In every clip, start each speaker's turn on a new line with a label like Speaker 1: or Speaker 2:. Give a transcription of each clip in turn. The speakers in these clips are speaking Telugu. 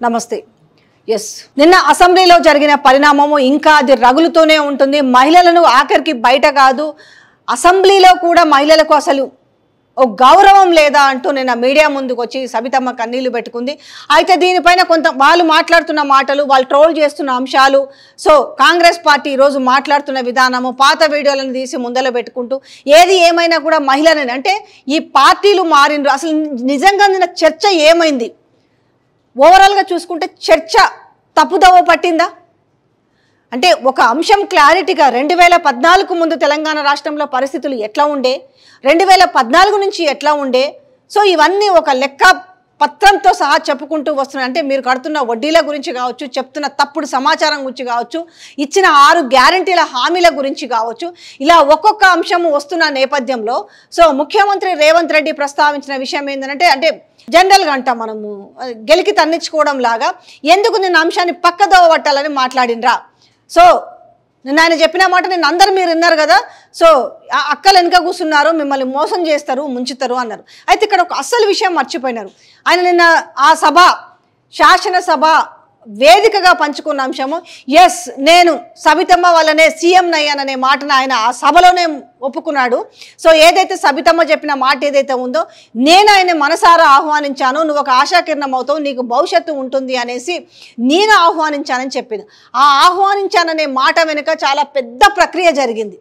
Speaker 1: నమస్తే. ఎస్, నిన్న అసెంబ్లీలో జరిగిన పరిణామము ఇంకా అది రగులుతూనే ఉంటుంది. మహిళలను ఆఖరికి బయట కాదు, అసెంబ్లీలో కూడా మహిళలకు అసలు ఓ గౌరవం లేదా అంటూ నిన్న మీడియా ముందుకు వచ్చి సబితమ్మ కన్నీళ్లు పెట్టుకుంది. అయితే దీనిపైన కొంత వాళ్ళు మాట్లాడుతున్న మాటలు, వాళ్ళు ట్రోల్ చేస్తున్న అంశాలు, సో కాంగ్రెస్ పార్టీ ఈరోజు మాట్లాడుతున్న విధానము, పాత వీడియోలను తీసి ముందర పెట్టుకుంటూ ఏది ఏమైనా కూడా మహిళలని అంటే ఈ పార్టీలు మారిండ్రు. అసలు నిజంగా నిన్న చర్చ ఏమైంది? ఓవరాల్గా చూసుకుంటే చర్చ తప్పుదోవ పట్టిందా అంటే ఒక అంశం క్లారిటీగా 2014 ముందు తెలంగాణ రాష్ట్రంలో పరిస్థితులు ఎట్లా ఉండే, 2014 నుంచి ఎట్లా ఉండే, సో ఇవన్నీ ఒక లెక్క పత్రంతో సహా చెప్పుకుంటూ వస్తున్నాయి. అంటే మీరు కడుతున్న వడ్డీల గురించి కావచ్చు, చెప్తున్న తప్పుడు సమాచారం గురించి కావచ్చు, ఇచ్చిన 6 గ్యారంటీల హామీల గురించి కావచ్చు, ఇలా ఒక్కొక్క అంశము వస్తున్న నేపథ్యంలో సో ముఖ్యమంత్రి రేవంత్ రెడ్డి ప్రస్తావించిన విషయం ఏంటంటే అంటే జనరల్గా అంటాం మనము గెలికి తన్నించుకోవడం లాగా ఎందుకు నిన్న అంశాన్ని పక్కదోవ పట్టాలని మాట్లాడినరా. సో నిన్న ఆయన చెప్పిన మాట నేను అందరు మీరు విన్నారు కదా, సో అక్కలు వెనుక కూర్చున్నారు, మిమ్మల్ని మోసం చేస్తారు, ముంచుతారు అన్నారు. అయితే ఇక్కడ ఒక అసలు విషయం మర్చిపోయినారు. ఆయన నిన్న ఆ సభ శాసనసభ వేదికగా పంచుకున్న అంశము, ఎస్ నేను సబితమ్మ వల్లనే సీఎం నయ్యాననే మాటను ఆయన ఆ సభలోనే ఒప్పుకున్నాడు. సో ఏదైతే సబితమ్మ చెప్పిన మాట ఏదైతే ఉందో, నేను ఆయన మనసారా ఆహ్వానించాను, నువ్వు ఒక ఆశాకిరణం అవుతావు, నీకు భవిష్యత్తు ఉంటుంది అనేసి నేను ఆహ్వానించానని చెప్పింది. ఆ ఆహ్వానించాననే మాట వెనుక చాలా పెద్ద ప్రక్రియ జరిగింది,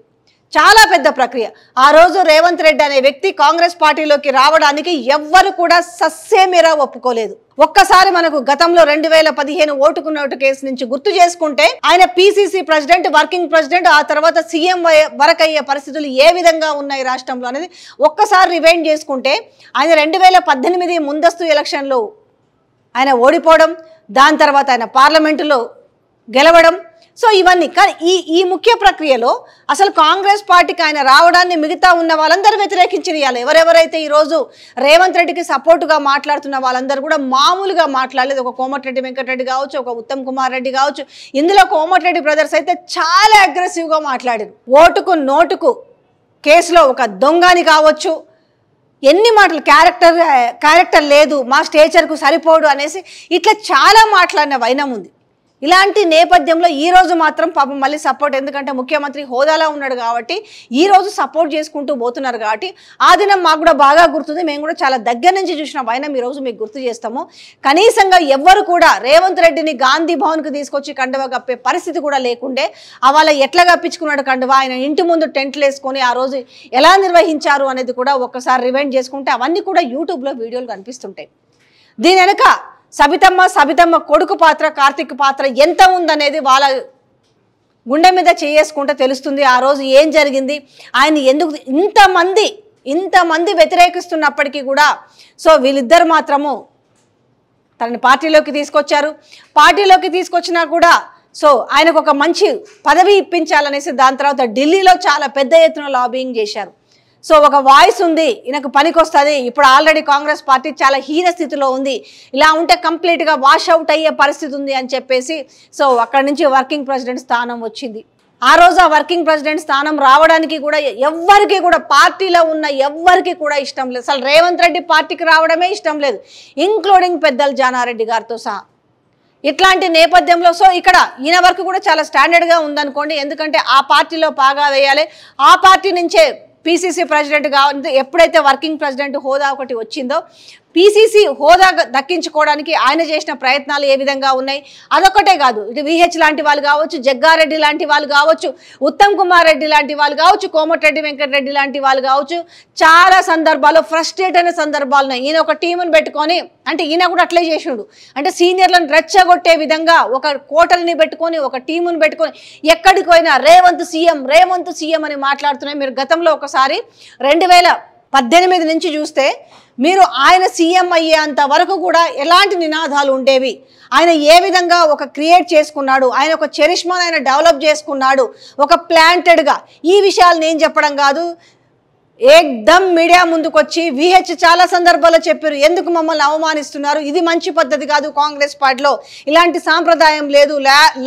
Speaker 1: చాలా పెద్ద ప్రక్రియ. ఆ రోజు రేవంత్ రెడ్డి అనే వ్యక్తి కాంగ్రెస్ పార్టీలోకి రావడానికి ఎవ్వరు కూడా సస్సేమీరా ఒప్పుకోలేదు. ఒక్కసారి మనకు గతంలో 2015 ఓటుకు నోటు కేసు నుంచి గుర్తు చేసుకుంటే ఆయన పిసిసి ప్రెసిడెంట్, వర్కింగ్ ప్రెసిడెంట్, ఆ తర్వాత సీఎం వరకు అయ్యే పరిస్థితులు ఏ విధంగా ఉన్నాయి రాష్ట్రంలో అనేది ఒక్కసారి రివైండ్ చేసుకుంటే ఆయన 2018 ముందస్తు ఎలక్షన్లో ఆయన ఓడిపోవడం, దాని తర్వాత ఆయన పార్లమెంటులో గెలవడం, సో ఇవన్నీ. కానీ ఈ ముఖ్య ప్రక్రియలో అసలు కాంగ్రెస్ పార్టీకి ఆయన రావడాన్ని మిగతా ఉన్న వాళ్ళందరూ వ్యతిరేకించాలి. ఎవరెవరైతే ఈరోజు రేవంత్ రెడ్డికి సపోర్టుగా మాట్లాడుతున్న వాళ్ళందరూ కూడా మామూలుగా మాట్లాడలేదు. ఒక కోమటిరెడ్డి వెంకటరెడ్డి కావచ్చు, ఒక ఉత్తమ్ కుమార్ రెడ్డి కావచ్చు, ఇందులో కోమటిరెడ్డి బ్రదర్స్ అయితే చాలా అగ్రెసివ్గా మాట్లాడారు. ఓటుకు నోటుకు కేసులో ఒక దొంగని కావచ్చు, ఎన్ని మాటలు, క్యారెక్టర్ లేదు, మా స్టేచర్కు సరిపోడు అనేసి ఇట్లా చాలా మాట్లాడిన వైనం ఉంది. ఇలాంటి నేపథ్యంలో ఈరోజు మాత్రం పాపం మళ్ళీ సపోర్ట్, ఎందుకంటే ముఖ్యమంత్రి హోదాలో ఉన్నాడు కాబట్టి ఈరోజు సపోర్ట్ చేసుకుంటూ పోతున్నారు కాబట్టి ఆ దినం మాకు కూడా బాగా గుర్తుంది. మేము కూడా చాలా దగ్గర నుంచి చూసిన వైనం ఈరోజు మీకు గుర్తు చేస్తాము. కనీసంగా ఎవ్వరు కూడా రేవంత్ రెడ్డిని గాంధీ భవన్కి తీసుకొచ్చి కండువా కప్పే పరిస్థితి కూడా లేకుండే. అవాళ ఎట్లా కప్పించుకున్నాడు కండువా, ఆయన ఇంటి ముందు టెంట్లు వేసుకొని ఆ రోజు ఎలా నిర్వహించారు అనేది కూడా ఒక్కసారి రివైండ్ చేసుకుంటే అవన్నీ కూడా యూట్యూబ్లో వీడియోలు కనిపిస్తుంటాయి. దీని వెనక సబితమ్మ కొడుకు పాత్ర, కార్తిక్ పాత్ర ఎంత ఉందనేది వాళ్ళ గుండె మీద చేసుకుంటే తెలుస్తుంది. ఆ రోజు ఏం జరిగింది, ఆయన ఎందుకు ఇంతమంది వ్యతిరేకిస్తున్నప్పటికీ కూడా సో వీళ్ళిద్దరు మాత్రము తనని పార్టీలోకి తీసుకొచ్చారు. పార్టీలోకి తీసుకొచ్చినా కూడా సో ఆయనకు ఒక మంచి పదవి ఇప్పించాలనేసి దాని తర్వాత ఢిల్లీలో చాలా పెద్ద ఎత్తున లాబింగ్ చేశారు. సో ఒక వాయిస్ ఉంది, ఈయనకు పనికొస్తుంది, ఇప్పుడు ఆల్రెడీ కాంగ్రెస్ పార్టీ చాలా హీన స్థితిలో ఉంది, ఇలా ఉంటే కంప్లీట్గా వాష్ అవుట్ అయ్యే పరిస్థితి ఉంది అని చెప్పేసి సో అక్కడి నుంచి వర్కింగ్ ప్రెసిడెంట్ స్థానం వచ్చింది. ఆ రోజు ఆ వర్కింగ్ ప్రెసిడెంట్ స్థానం రావడానికి కూడా ఎవ్వరికి కూడా పార్టీలో ఉన్న ఎవ్వరికి కూడా ఇష్టం లేదు. అసలు రేవంత్ రెడ్డి పార్టీకి రావడమే ఇష్టం లేదు, ఇంక్లూడింగ్ పెద్దలు జానారెడ్డి గారితో సహా. ఇట్లాంటి నేపథ్యంలో సో ఇక్కడ ఈయన వరకు కూడా చాలా స్టాండర్డ్గా ఉందనుకోండి, ఎందుకంటే ఆ పార్టీలో బాగా వేయాలి, ఆ పార్టీ నుంచే పిసిసి ప్రెసిడెంట్గా ఎప్పుడైతే వర్కింగ్ ప్రెసిడెంట్ హోదా ఒకటి వచ్చిందో పిసిసి హోదా దక్కించుకోవడానికి ఆయన చేసిన ప్రయత్నాలు ఏ విధంగా ఉన్నాయి. అదొకటే కాదు, ఇటు విహెచ్ లాంటి వాళ్ళు కావచ్చు, జగ్గారెడ్డి లాంటి వాళ్ళు కావచ్చు, ఉత్తమ్ కుమార్ రెడ్డి లాంటి వాళ్ళు కావచ్చు, కోమటిరెడ్డి వెంకటరెడ్డి లాంటి వాళ్ళు కావచ్చు, చాలా సందర్భాల్లో ఫ్రస్ట్రేట్ అయిన సందర్భాలు. ఈయన ఒక టీమును పెట్టుకొని, అంటే ఈయన కూడా అట్లే చేసిండు, అంటే సీనియర్లను రెచ్చగొట్టే విధంగా ఒక కోటల్ని పెట్టుకొని, ఒక టీమును పెట్టుకొని ఎక్కడికి పోయినా రేవంత్ సీఎం అని మాట్లాడుతున్నాయి. మీరు గతంలో ఒకసారి 2018 నుంచి చూస్తే మీరు ఆయన సీఎం అయ్యేంత వరకు కూడా ఎలాంటి నినాదాలు ఉండేవి, ఆయన ఏ విధంగా ఒక క్రియేట్ చేసుకున్నాడు, ఆయన ఒక చరిష్మాను ఆయన డెవలప్ చేసుకున్నాడు ఒక ప్లాంటెడ్గా. ఈ విషయాలు నేను చెప్పడం కాదు, ఏకదమ్ మీడియా ముందుకు వచ్చి విహెచ్ చాలా సందర్భాల్లో చెప్పారు, ఎందుకు మమ్మల్ని అవమానిస్తున్నారు, ఇది మంచి పద్ధతి కాదు, కాంగ్రెస్ పార్టీలో ఇలాంటి సాంప్రదాయం లేదు,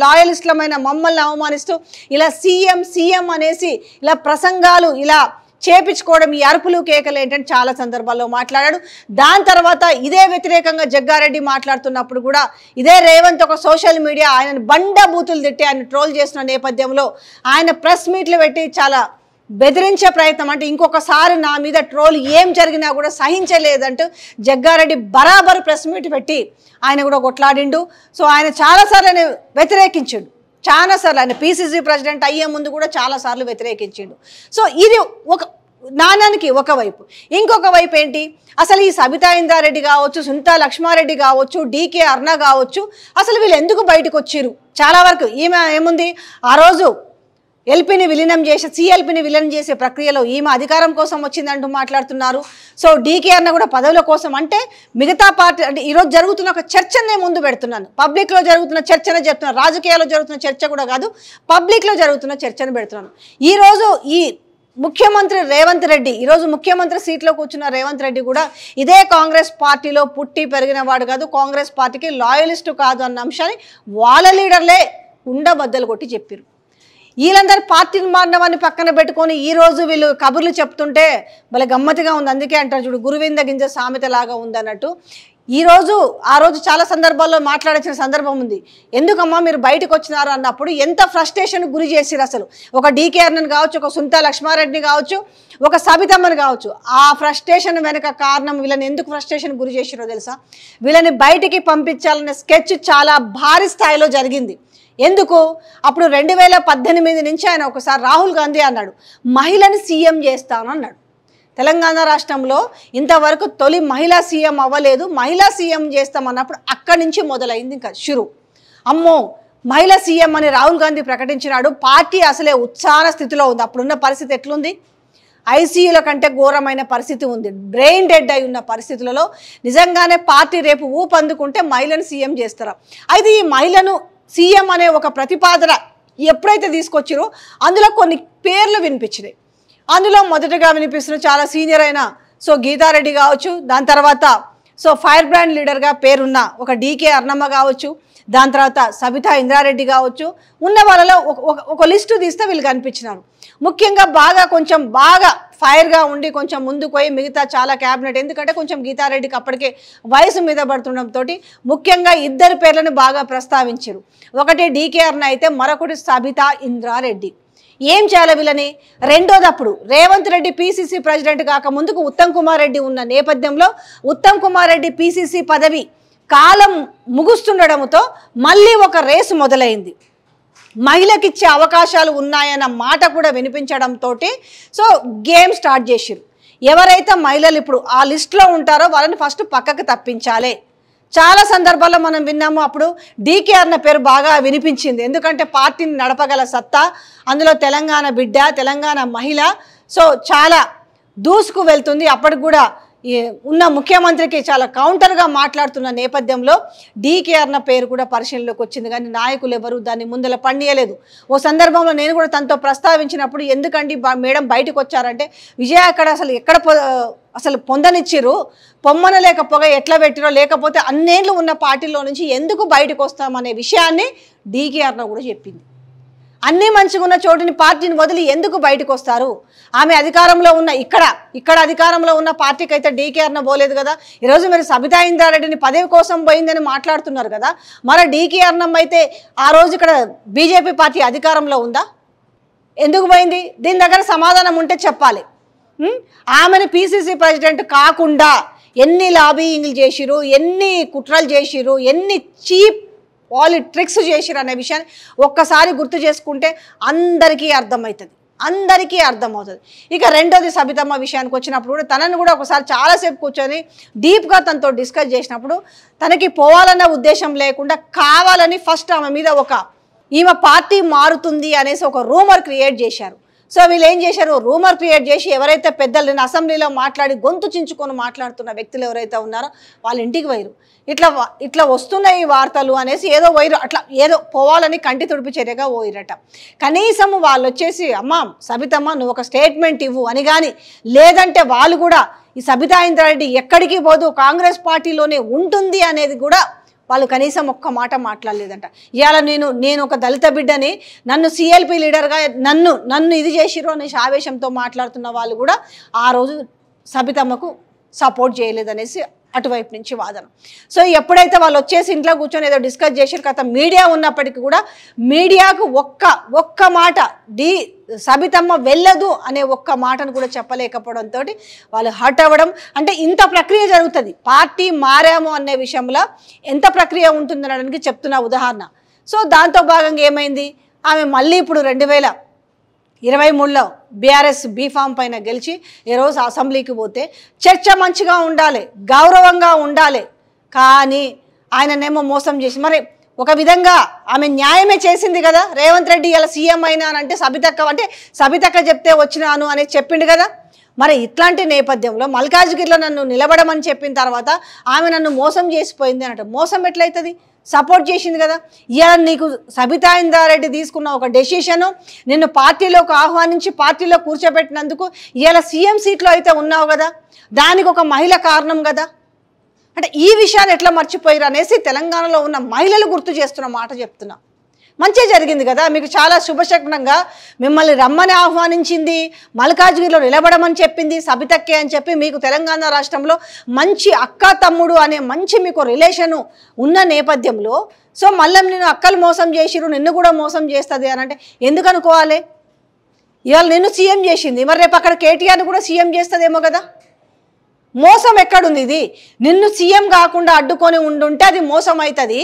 Speaker 1: లాయలిస్టులమైన మమ్మల్ని అవమానిస్తూ ఇలా సీఎం అనేసి ఇలా ప్రసంగాలు ఇలా చేపించుకోవడం, ఈ అరుపులు కేకలు ఏంటంటే చాలా సందర్భాల్లో మాట్లాడాడు. దాని తర్వాత ఇదే వ్యతిరేకంగా జగ్గారెడ్డి మాట్లాడుతున్నప్పుడు కూడా ఇదే రేవంత్ ఒక సోషల్ మీడియా ఆయనను బండబూతులు తిట్టి ఆయన ట్రోల్ చేసిన నేపథ్యంలో ఆయన ప్రెస్ మీట్లు పెట్టి చాలా బెదిరించే ప్రయత్నం, అంటే ఇంకొకసారి నా మీద ట్రోల్ ఏం జరిగినా కూడా సహించలేదంటూ జగ్గారెడ్డి బరాబర్ ప్రెస్ మీట్ పెట్టి ఆయన కూడా కొట్లాడిండు. సో ఆయన చాలాసార్లు ఆయన వ్యతిరేకించిండు, చాలాసార్లు ఆయన పిసిసి ప్రెసిడెంట్ అయ్యే ముందు కూడా చాలాసార్లు వ్యతిరేకించిండు. సో ఇది ఒక నాణానికి ఒకవైపు. ఇంకొక వైపు ఏంటి, అసలు ఈ సబితా ఇంద్రారెడ్డి కావచ్చు, సునీతా లక్ష్మారెడ్డి కావచ్చు, డీకే అరుణ కావచ్చు, అసలు వీళ్ళు ఎందుకు బయటకు వచ్చిర్రు? చాలా వరకు ఈమె ఏముంది, ఆ రోజు ఎల్పీని విలీనం చేసే సిఎల్పీని విలీనం చేసే ప్రక్రియలో ఈమె అధికారం కోసం వచ్చిందంటూ మాట్లాడుతున్నారు. సో డీకే అన్న కూడా పదవుల కోసం, అంటే మిగతా పార్టీ అంటే ఈరోజు జరుగుతున్న ఒక చర్చనే ముందు పెడుతున్నాను, పబ్లిక్లో జరుగుతున్న చర్చనే చెప్తున్నాను, రాజకీయాల్లో జరుగుతున్న చర్చ కూడా కాదు, పబ్లిక్లో జరుగుతున్న చర్చను పెడుతున్నాను. ఈరోజు ఈ ముఖ్యమంత్రి రేవంత్ రెడ్డి, ఈరోజు ముఖ్యమంత్రి సీట్లో కూర్చున్న రేవంత్ రెడ్డి కూడా ఇదే కాంగ్రెస్ పార్టీలో పుట్టి పెరిగిన వాడు కాదు, కాంగ్రెస్ పార్టీకి లాయలిస్టు కాదు అన్న అంశాన్ని వాళ్ళ లీడర్లే ఉండబద్దలు కొట్టి చెప్పారు. వీళ్ళందరూ పార్టీని మారినవన్నీ పక్కన పెట్టుకొని ఈరోజు వీళ్ళు కబుర్లు చెప్తుంటే భలే గమ్మతిగా ఉంది. అందుకే అంటారు చూడు, గురువింద గింజ సామెత లాగా ఉందన్నట్టు. ఆ రోజు చాలా సందర్భాల్లో మాట్లాడాల్సిన సందర్భం ఉంది. ఎందుకమ్మా మీరు బయటకు వచ్చినారు అన్నప్పుడు ఎంత ఫ్రస్ట్రేషన్ గురి చేసిరు. అసలు ఒక డీకే అర్ణన్ కావచ్చు, ఒక సునీతా లక్ష్మారెడ్డిని కావచ్చు, ఒక సబితమ్మని కావచ్చు, ఆ ఫ్రస్ట్రేషన్ వెనక కారణం వీళ్ళని ఎందుకు ఫ్రస్ట్రేషన్ గురి చేసిరో తెలుసా? వీళ్ళని బయటికి పంపించాలనే స్కెచ్ చాలా భారీ స్థాయిలో జరిగింది. ఎందుకు? అప్పుడు 2018 నుంచి ఆయన ఒకసారి రాహుల్ గాంధీ అన్నాడు, మహిళని సీఎం చేస్తాను అన్నాడు. తెలంగాణ రాష్ట్రంలో ఇంతవరకు తొలి మహిళా సీఎం అవ్వలేదు, మహిళా సీఎం చేస్తామన్నప్పుడు అక్కడి నుంచి మొదలైంది ఇంకా షురు. అమ్మో మహిళా సీఎం అని రాహుల్ గాంధీ ప్రకటించినాడు, పార్టీ అసలే ఉత్సాహ స్థితిలో ఉంది. అప్పుడున్న పరిస్థితి ఎట్లుంది? ఐసీయూల కంటే ఘోరమైన పరిస్థితి ఉంది, బ్రెయిన్ డెడ్ అయి ఉన్న పరిస్థితులలో నిజంగానే పార్టీ రేపు ఊపందుకుంటే మహిళను సీఎం చేస్తారా? అయితే ఈ మహిళను సీఎం అనే ఒక ప్రతిపాదన ఎప్పుడైతే తీసుకొచ్చిరో అందులో కొన్ని పేర్లు వినిపించినాయి. అందులో మొదటగా వినిపిస్తున్న చాలా సీనియర్ అయిన గీతారెడ్డి కావచ్చు, దాని తర్వాత ఫైర్ బ్రాండ్ లీడర్గా పేరున్న ఒక డీకే అర్ణమ్మ కావచ్చు, దాని తర్వాత సబితా ఇంద్రారెడ్డి కావచ్చు, ఉన్న వాళ్ళలో ఒక లిస్టు తీస్తే వీళ్ళు కనిపించినారు. ముఖ్యంగా కొంచెం బాగా ఫైర్గా ఉండి కొంచెం ముందుకు పోయి మిగతా చాలా క్యాబినెట్, ఎందుకంటే కొంచెం గీతారెడ్డికి అప్పటికే వయసు మీద పడుతుండడంతో ముఖ్యంగా ఇద్దరు పేర్లను బాగా ప్రస్తావించారు. ఒకటి డీకే అర్ణ అయితే మరొకటి సబితా ఇంద్రారెడ్డి. ఏం చేయాలి వీళ్ళని? రెండోదప్పుడు రేవంత్ రెడ్డి పిసిసి ప్రెసిడెంట్ కాక ముందుకు ఉత్తమ్ కుమార్ రెడ్డి ఉన్న నేపథ్యంలో ఉత్తమ్ కుమార్ రెడ్డి పిసిసి పదవి కాలం ముగుస్తుండడంతో మళ్ళీ ఒక రేసు మొదలైంది. మహిళకి ఇచ్చే అవకాశాలు ఉన్నాయన్న మాట కూడా వినిపించడంతో గేమ్ స్టార్ట్ చేసిరు. ఎవరైతే మహిళలు ఇప్పుడు ఆ లిస్టులో ఉంటారో వాళ్ళని ఫస్ట్ పక్కకు తప్పించాలి. చాలా సందర్భాల్లో మనం విన్నాము, అప్పుడు డీకే అన్న పేరు బాగా వినిపించింది, ఎందుకంటే పార్టీని నడపగల సత్తా, అందులో తెలంగాణ బిడ్డ, తెలంగాణ మహిళ, చాలా దూసుకు వెళ్తుంది. అప్పటికి కూడా ఉన్న ముఖ్యమంత్రికి చాలా కౌంటర్గా మాట్లాడుతున్న నేపథ్యంలో డీకే అన్న పేరు కూడా పరిశీలనలోకి వచ్చింది, కానీ నాయకులు ఎవరు దాన్ని ముందల పండియలేదు. ఓ సందర్భంలో నేను కూడా తనతో ప్రస్తావించినప్పుడు, ఎందుకండి మేడం బయటకు వచ్చారంటే, విజయ అక్కడ అసలు పొందనిచ్చిరు, పొమ్మన లేక పొగ ఎట్లా పెట్టిరో, లేకపోతే అన్నేళ్ళు ఉన్న పార్టీలో నుంచి ఎందుకు బయటకు వస్తామనే విషయాన్ని డీకే అన్న కూడా చెప్పింది. అన్నీ మంచిగా ఉన్న చోటుని పార్టీని వదిలి ఎందుకు బయటకు వస్తారు? ఆమె అధికారంలో ఉన్న ఇక్కడ అధికారంలో ఉన్న పార్టీకి అయితే డీకే అన్న పోలేదు కదా. ఈరోజు మీరు సబితా ఇంద్రారెడ్డిని పదవి కోసం పోయిందని మాట్లాడుతున్నారు కదా, మరి డీకే అన్నం అయితే ఆ రోజు ఇక్కడ బీజేపీ పార్టీ అధికారంలో ఉందా? ఎందుకు పోయింది? దీని దగ్గర సమాధానం ఉంటే చెప్పాలి. ఆమెను పిసిసి ప్రెసిడెంట్ కాకుండా ఎన్ని లాబీయింగ్లు చేసిరు, ఎన్ని కుట్రలు చేసిరు, ఎన్ని చీప్ పాలిట్రిక్స్ చేసిరు అనే విషయాన్ని ఒక్కసారి గుర్తు చేసుకుంటే అందరికీ అర్థమవుతుంది. ఇక రెండోది సబితమ్మ విషయానికి వచ్చినప్పుడు కూడా తనను కూడా ఒకసారి చాలాసేపు కూర్చొని డీప్గా తనతో డిస్కస్ చేసినప్పుడు తనకి పోవాలన్న ఉద్దేశం లేకుండా కావాలని ఫస్ట్ ఆమె మీద ఈమె పార్టీ మారుతుంది అనేసి ఒక రూమర్ క్రియేట్ చేశారు. వీళ్ళు ఏం చేశారు, రూమర్ క్రియేట్ చేసి ఎవరైతే పెద్దలు నేను అసెంబ్లీలో మాట్లాడి గొంతు చించుకొని మాట్లాడుతున్న వ్యక్తులు ఎవరైతే ఉన్నారో వాళ్ళ ఇంటికి వైరు, ఇట్లా వస్తున్నాయి ఈ వార్తలు అనేసి ఏదో వైరు, అట్లా ఏదో పోవాలని కంటి తుడిపి చర్యగా పోయిరట. కనీసం వాళ్ళు వచ్చేసి అమ్మ సబితమ్మ నువ్వు ఒక స్టేట్మెంట్ ఇవ్వు అని కానీ, లేదంటే వాళ్ళు కూడా ఈ సబితా ఇంద్రారెడ్డి ఎక్కడికి పోదు కాంగ్రెస్ పార్టీలోనే ఉంటుంది అనేది కూడా వాళ్ళు కనీసం ఒక్క మాట మాట్లాడలేదంట. ఇవాళ నేను ఒక దళిత బిడ్డని, నన్ను సిఎల్పి లీడర్గా నన్ను ఇది చేసిర్రు అనేసి ఆవేశంతో మాట్లాడుతున్న వాళ్ళు కూడా ఆ రోజు సబితమ్మకు సపోర్ట్ చేయలేదనేసి అటువైపు నుంచి వాదన. సో ఎప్పుడైతే వాళ్ళు వచ్చేసి ఇంట్లో కూర్చొని ఏదో డిస్కస్ చేసారు కదా, మీడియా ఉన్నప్పటికీ కూడా మీడియాకు ఒక్క మాట సబితమ్మ వెళ్ళదు అనే ఒక్క మాటను కూడా చెప్పలేకపోవడంతో వాళ్ళు హర్ట్ అవ్వడం. అంటే ఇంత ప్రక్రియ జరుగుతుంది, పార్టీ మారాము అనే విషయంలో ఎంత ప్రక్రియ ఉంటుందనడానికి చెప్తున్న ఉదాహరణ. సో దాంతో భాగంగా ఏమైంది, ఆమె మళ్ళీ ఇప్పుడు 2023లో బీఆర్ఎస్ బీఫామ్ పైన గెలిచి ఈరోజు అసెంబ్లీకి పోతే చర్చ మంచిగా ఉండాలి, గౌరవంగా ఉండాలి, కానీ ఆయననేమో మోసం చేసి మరి ఒక విధంగా ఆమె న్యాయమే చేసింది కదా. రేవంత్ రెడ్డి ఇలా సీఎం అయినా అంటే సబితక్క చెప్తే వచ్చినాను అని చెప్పిండు కదా. మరి ఇట్లాంటి నేపథ్యంలో మల్కాజ్గిరిలో నన్ను నిలబడమని చెప్పిన తర్వాత ఆమె నన్ను మోసం చేసిపోయింది అన్నట్టు. మోసం ఎట్లయితుంది, సపోర్ట్ చేసింది కదా. ఇవాళ నీకు సబితా ఇంద్రారెడ్డి తీసుకున్న ఒక డెసిషను, నిన్ను పార్టీలోకి ఆహ్వానించి పార్టీలో కూర్చోబెట్టినందుకు ఇవాళ సీఎం సీట్లో అయితే ఉన్నావు కదా, దానికి ఒక మహిళ కారణం కదా. అంటే ఈ విషయాన్ని ఎట్లా మర్చిపోయారు అనేసి తెలంగాణలో ఉన్న మహిళలు గుర్తు చేస్తున్న మాట చెప్తున్నా. మంచిగా జరిగింది కదా, మీకు చాలా శుభశకునంగా మిమ్మల్ని రమ్మని ఆహ్వానించింది, మల్కాజ్గిరిలో నిలబడమని చెప్పింది సబితక్కే అని చెప్పి మీకు తెలంగాణ రాష్ట్రంలో మంచి అక్క తమ్ముడు అనే మంచి మీకు రిలేషను ఉన్న నేపథ్యంలో సో మళ్ళీ నేను అక్కలు మోసం చేసిరు, నిన్ను కూడా మోసం చేస్తుంది అని అంటే ఎందుకు అనుకోవాలి. ఇవాళ నిన్ను సీఎం చేసింది, మరి రేపు అక్కడ కేటీఆర్ని కూడా సీఎం చేస్తుందేమో కదా. మోసం ఎక్కడుంది, ఇది నిన్ను సీఎం కాకుండా అడ్డుకొని ఉండుంటే అది మోసం అవుతుంది.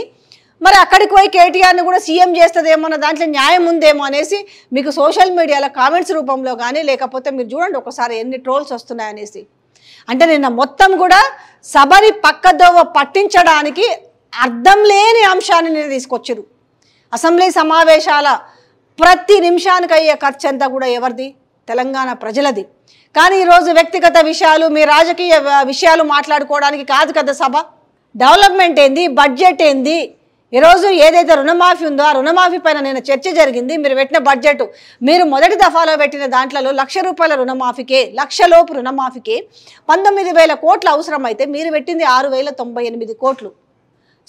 Speaker 1: మరి అక్కడికి పోయి కేటీఆర్ని కూడా సీఎం చేస్తుందేమో అన్న దాంట్లో న్యాయం ఉందేమో అనేసి మీకు సోషల్ మీడియాలో కామెంట్స్ రూపంలో కానీ లేకపోతే మీరు చూడండి ఒకసారి ఎన్ని ట్రోల్స్ వస్తున్నాయనేసి. అంటే నిన్న మొత్తం కూడా సభని పక్కదోవ పట్టించడానికి అర్థం లేని అంశాన్ని నేను తీసుకొచ్చారు. అసెంబ్లీ సమావేశాల ప్రతి నిమిషానికి అయ్యే ఖర్చు అంతా కూడా ఎవరిది, తెలంగాణ ప్రజలది. కానీ ఈరోజు వ్యక్తిగత విషయాలు, మీ రాజకీయ విషయాలు మాట్లాడుకోవడానికి కాదు కదా సభ. డెవలప్మెంట్ ఏంది, బడ్జెట్ ఏంది, ఈరోజు ఏదైతే రుణమాఫీ ఉందో ఆ రుణమాఫీ పైన నేను చర్చ జరిగింది. మీరు పెట్టిన బడ్జెట్, మీరు మొదటి దఫాలో పెట్టిన దాంట్లో ₹1,00,000 రుణమాఫీకే, లక్షలోపు రుణమాఫీకే 19,000 కోట్లు అవసరమైతే మీరు పెట్టింది 6,098 కోట్లు.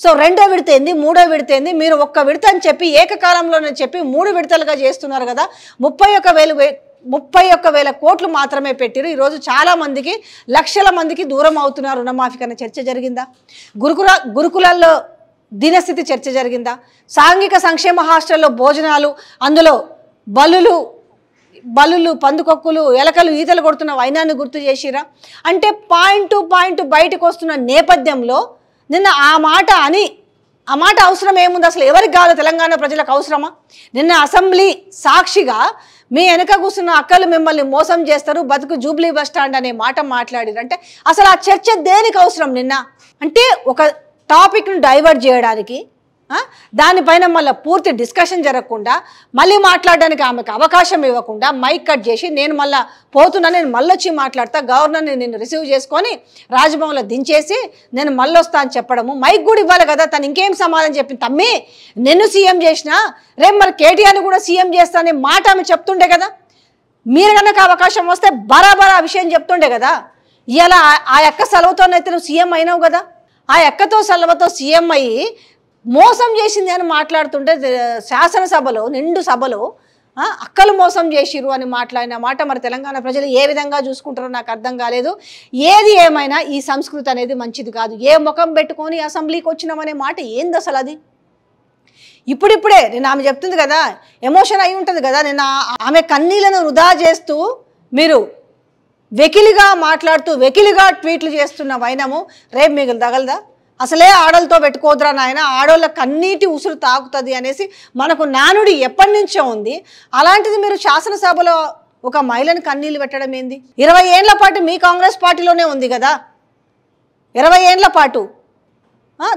Speaker 1: సో రెండో విడత ఏంది, మూడో విడత ఏంది, మీరు ఒక్క విడత అని చెప్పి ఏకకాలంలోనే చెప్పి 3 విడతలుగా చేస్తున్నారు కదా. 31,000 కోట్లు మాత్రమే పెట్టిరు. ఈరోజు చాలా మందికి, లక్షల మందికి దూరం అవుతున్నారు రుణమాఫీ అనే చర్చ జరిగిందా? గురుకులాల్లో దీనస్థితి చర్చ జరిగిందా? సాంఘిక సంక్షేమ హాస్టల్లో భోజనాలు, అందులో బలులు పందుకొక్కులు ఎలకలు ఈతలు కొడుతున్న వైనాన్ని గుర్తు చేసిరా? అంటే పాయింట్ టు పాయింట్ బయటకు వస్తున్న నేపథ్యంలో నిన్న ఆ మాట అవసరం ఏముంది అసలు? ఎవరికి కావాలి, తెలంగాణ ప్రజలకు అవసరమా? నిన్న అసెంబ్లీ సాక్షిగా మీ వెనక కూర్చున్న అక్కలు మిమ్మల్ని మోసం చేస్తారు, బతుకు జూబ్లీ బస్ స్టాండ్ అనే మాట మాట్లాడారు. అంటే అసలు ఆ చర్చ దేనికి అవసరం నిన్న? అంటే ఒక టాపిక్ను డైవర్ట్ చేయడానికి, దానిపైన మళ్ళీ పూర్తి డిస్కషన్ జరగకుండా, మళ్ళీ మాట్లాడడానికి ఆమెకు అవకాశం ఇవ్వకుండా మైక్ కట్ చేసి నేను మళ్ళీ పోతున్నా, నేను మళ్ళీ వచ్చి మాట్లాడతా, గవర్నర్ని నేను రిసీవ్ చేసుకొని రాజ్భవన్లో దించేసి నేను మళ్ళీ వస్తా అని చెప్పడము. మైక్ కూడా ఇవ్వాలి కదా. తను ఇంకేం సమాధానం చెప్పింది, తమ్మి నిన్ను సీఎం చేసినా రేపు మరి కేటీఆర్ని కూడా సీఎం చేస్తా అనే మాట ఆమె చెప్తుండే కదా. మీరు కనుక అవకాశం వస్తే బరాబర్ ఆ విషయం చెప్తుండే కదా. ఇలా ఆ యొక్క సెలవుతోనైతే నువ్వు సీఎం అయినావు కదా. ఆ ఎక్కతో సెలవుతో సీఎం అయ్యి మోసం చేసింది అని మాట్లాడుతుంటే శాసనసభలో నిండు సభలో అక్కలు మోసం చేసిరు అని మాట్లాడిన మాట మరి తెలంగాణ ప్రజలు ఏ విధంగా చూసుకుంటారో నాకు అర్థం కాలేదు. ఏది ఏమైనా ఈ సంస్కృతి అనేది మంచిది కాదు. ఏ ముఖం పెట్టుకొని అసెంబ్లీకి వచ్చినామనే మాట ఏంది అసలు? అది ఇప్పుడిప్పుడే నేను ఆమె చెప్తుంది కదా, ఎమోషన్ అయి ఉంటుంది కదా. నేను ఆమె కన్నీళ్లను వృధా చేస్తూ మీరు వెకిలిగా మాట్లాడుతూ వెకిలిగా ట్వీట్లు చేస్తున్న వైనము రేపు మీకు తగలదా? అసలే ఆడలతో పెట్టుకోదురా నాయన, ఆడోళ్ళ కన్నీటి ఉసురు తాకుతుంది అనేసి మనకు నానుడి ఎప్పటి నుంచో ఉంది. అలాంటిది మీరు శాసనసభలో ఒక మహిళని కన్నీళ్ళు పెట్టడం ఏంది? 20 ఏళ్ల పాటు మీ కాంగ్రెస్ పార్టీలోనే ఉంది కదా, 20 ఏళ్ల పాటు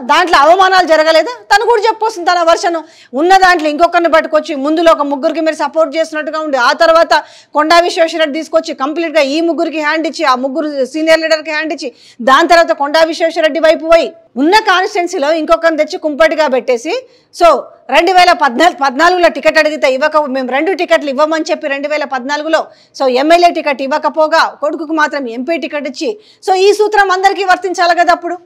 Speaker 1: దాంట్లో అవమానాలు జరగలేదా? తను కూడా చెప్పొస్తుంది తన వర్షను. ఉన్న దాంట్లో ఇంకొకరిని పట్టుకొచ్చి ముందులో ఒక ముగ్గురికి మీరు సపోర్ట్ చేసినట్టుగా ఉండి, ఆ తర్వాత కొండా విశ్వేశ్వరరెడ్డి తీసుకొచ్చి కంప్లీట్గా ఈ ముగ్గురికి హ్యాండ్ ఇచ్చి, ఆ ముగ్గురు సీనియర్ లీడర్కి హ్యాండ్ ఇచ్చి, దాని తర్వాత కొండా విశ్వేశ్వరరెడ్డి వైపు పోయి ఉన్న కాన్స్టిట్యున్సీలో ఇంకొకరిని తెచ్చి కుంపటిగా పెట్టేసి, సో 2014లో టికెట్ అడిగితే మేము 2 టికెట్లు ఇవ్వమని చెప్పి 2014లో సో ఎమ్మెల్యే టికెట్ ఇవ్వకపోగా కొడుకుకు మాత్రం ఎంపీ టికెట్ ఇచ్చి, సో ఈ సూత్రం అందరికీ వర్తించాలి కదా. అప్పుడు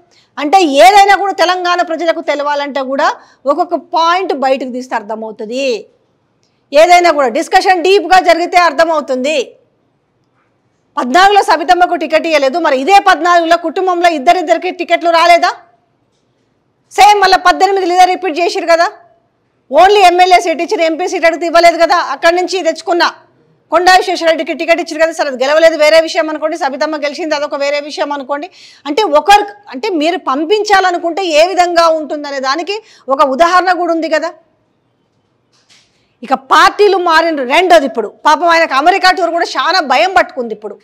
Speaker 1: అంటే ఏదైనా కూడా తెలంగాణ ప్రజలకు తెలవాలంటే కూడా ఒక్కొక్క పాయింట్ బయటకు తీస్తే అర్థమవుతుంది. ఏదైనా కూడా డిస్కషన్ డీప్గా జరిగితే అర్థమవుతుంది. 14లో సబితమ్మకు టికెట్ ఇవ్వలేదు, మరి ఇదే 14లో కుటుంబంలో ఇద్దరిద్దరికి టికెట్లు రాలేదా? సేమ్ మళ్ళీ 18 ఇదే రిపీట్ చేసిరు కదా. ఓన్లీ ఎమ్మెల్యే సీట్ ఇచ్చిన, ఎంపీ సీట్ అడిగితే ఇవ్వలేదు కదా. అక్కడి నుంచి తెచ్చుకున్న కొండా విశ్వేశ్వరరెడ్డికి టికెట్ ఇచ్చారు కదా. సరే గెలవలేదు వేరే విషయం అనుకోండి, సబితమ్మ గెలిచింది అదొక వేరే విషయం అనుకోండి. అంటే అంటే మీరు పంపించాలనుకుంటే ఏ విధంగా ఉంటుందనే దానికి ఒక ఉదాహరణ కూడా ఉంది కదా. ఇక పార్టీలు మారిన రెండోది, ఇప్పుడు పాపం ఆయనకు అమెరికా టూర్ కూడా చాలా భయం పట్టుకుంది. ఇప్పుడు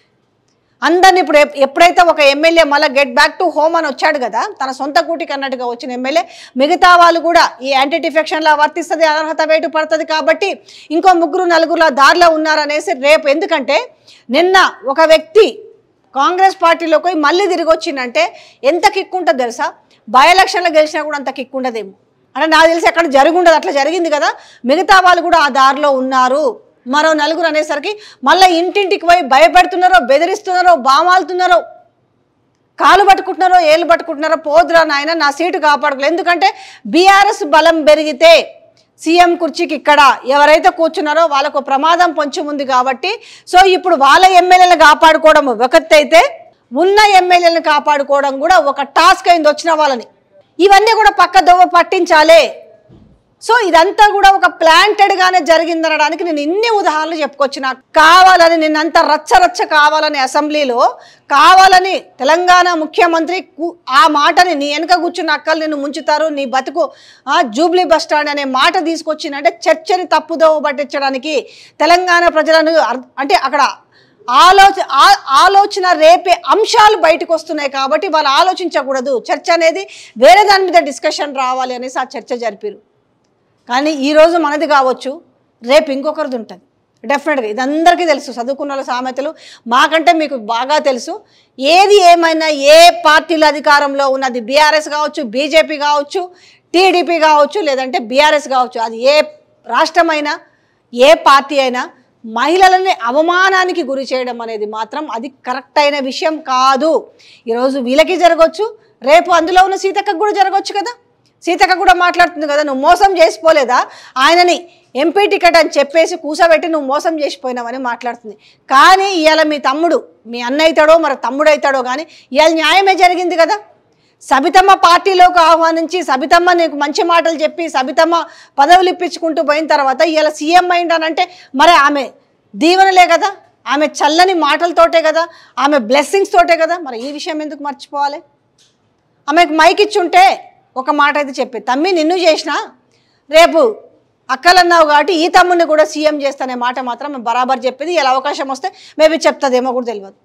Speaker 1: అందరిని ఇప్పుడు ఎప్పుడైతే ఒక ఎమ్మెల్యే మళ్ళీ గెట్ బ్యాక్ టు హోమ్ అని వచ్చాడు కదా, తన సొంత కూటికి అన్నట్టుగా వచ్చిన ఎమ్మెల్యే, మిగతా వాళ్ళు కూడా ఈ యాంటీ డిఫెక్షన్లా వర్తిస్తుంది, అనర్హత వేటు పడుతుంది కాబట్టి ఇంకో 3-4 దారిలో ఉన్నారనేసి రేపు, ఎందుకంటే నిన్న ఒక వ్యక్తి కాంగ్రెస్ పార్టీలోకి పోయి మళ్ళీ తిరిగి వచ్చిందంటే ఎంత కిక్ ఉంటుంది తెలుసా? బై ఎలక్షన్లో గెలిచినా కూడా అంత కిక్ ఉండదేమో. అంటే నాకు తెలిసి అక్కడ జరుగుండదు, అట్లా జరిగింది కదా. మిగతా వాళ్ళు కూడా ఆ దారిలో ఉన్నారు. మరో 4 అనేసరికి మళ్ళీ ఇంటింటికి పోయి భయపెడుతున్నారో, బెదిరిస్తున్నారో, బామాలుతున్నారో, కాలు పట్టుకుంటున్నారో, ఏళ్ళు పట్టుకుంటున్నారో, పోదురా నాయన నా సీటు కాపాడుకోలేదు. ఎందుకంటే బీఆర్ఎస్ బలం పెరిగితే సీఎం కుర్చీకి ఇక్కడ ఎవరైతే కూర్చున్నారో వాళ్ళకు ప్రమాదం పొంచి ఉంది కాబట్టి, సో ఇప్పుడు వాళ్ళ ఎమ్మెల్యేలను కాపాడుకోవడం ఒకటైతే ఉన్న ఎమ్మెల్యేలను కాపాడుకోవడం కూడా ఒక టాస్క్ అయింది వచ్చిన వాళ్ళని. ఇవన్నీ కూడా పక్క దోవ పట్టించాలి. సో ఇదంతా కూడా ఒక ప్లాంటెడ్గానే జరిగిందనడానికి నేను ఇన్ని ఉదాహరణలు చెప్పుకొచ్చి, నాకు కావాలని నిన్నంతా రచ్చరచ్చ కావాలని అసెంబ్లీలో కావాలని తెలంగాణ ముఖ్యమంత్రి ఆ మాటని నీ వెనక కూర్చున్న అక్కలు నిన్ను ముంచుతారు, నీ బతుకు జూబ్లీ బస్ స్టాండ్ అనే మాట తీసుకొచ్చిందంటే చర్చని తప్పుదోవ పట్టించడానికి, తెలంగాణ ప్రజలను అంటే అక్కడ ఆలోచన రేపే అంశాలు బయటకు వస్తున్నాయి కాబట్టి వాళ్ళు ఆలోచించకూడదు, చర్చ అనేది వేరే దాని మీద డిస్కషన్ రావాలి అనేసి ఆ చర్చ జరిపారు. కానీ ఈరోజు మనది కావచ్చు, రేపు ఇంకొకరిది ఉంటుంది డెఫినెట్గా. ఇది అందరికీ తెలుసు, చదువుకున్న సామెతలు మాకంటే మీకు బాగా తెలుసు. ఏది ఏమైనా ఏ పార్టీలు అధికారంలో ఉన్నది, బీఆర్ఎస్ కావచ్చు, బీజేపీ కావచ్చు, టీడీపీ కావచ్చు, లేదంటే బీఆర్ఎస్ కావచ్చు, అది ఏ రాష్ట్రమైనా ఏ పార్టీ అయినా మహిళలని అవమానానికి గురి చేయడం అనేది మాత్రం అది కరెక్ట్ అయిన విషయం కాదు. ఈరోజు వీళ్ళకి జరగవచ్చు, రేపు అందులో ఉన్న సీతక్కకు కూడా జరగవచ్చు కదా. సీతక్క కూడా మాట్లాడుతుంది కదా, నువ్వు మోసం చేసిపోలేదా ఆయనని ఎంపీ టికెట్ అని చెప్పేసి కూసబెట్టి నువ్వు మోసం చేసిపోయినావని మాట్లాడుతుంది. కానీ ఇవాళ మీ తమ్ముడు, మీ అన్న అవుతాడో మరి తమ్ముడు అవుతాడో, కానీ ఇవాళ న్యాయమే జరిగింది కదా. సబితమ్మ పార్టీలోకి ఆహ్వానించి సబితమ్మ నీకు మంచి మాటలు చెప్పి సబితమ్మ పదవులు ఇప్పించుకుంటూ పోయిన తర్వాత ఇవాళ సీఎం అయిందనంటే మరి ఆమె దీవెనలే కదా, ఆమె చల్లని మాటలతోటే కదా, ఆమె బ్లెస్సింగ్స్ తోటే కదా. మరి ఈ విషయం ఎందుకు మర్చిపోవాలి? ఆమెకు మైక్ ఇచ్చుంటే ఒక మాట అయితే చెప్పి, తమ్మి నిన్ను చేసినా రేపు అక్కలన్నావు కాబట్టి ఈ తమ్ముడిని కూడా సీఎం చేస్తానే మాట మాత్రం బరాబర్ చెప్పేది. ఇలా అవకాశం వస్తే మేబీ చెప్తుందేమో కూడా తెలియదు.